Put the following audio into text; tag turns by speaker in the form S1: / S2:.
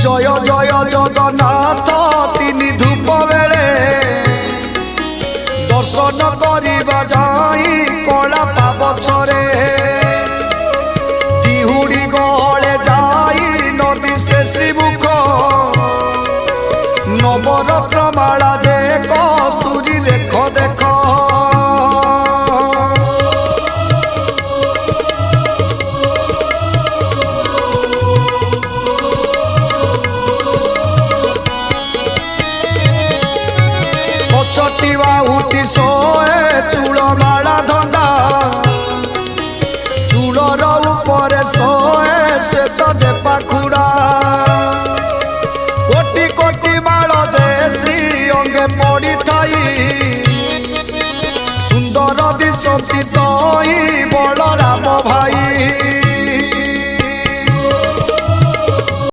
S1: जय जय जगन्नाथ तीन धूप बेले दर्शन करिबा जाई कला पाबछरे दिहुड़ी गहले जाई नदी से श्रीमुख नवरत्न माला जे कस्तूरी देख देख चटिवा उठी सोए चूल माला धंदा चूलर ऊपर सोए श्वेत जे पाखुड़ा कोटि कोटि माल जे श्री अंगे पड़ी थाई सुंदर दिशती तई बड़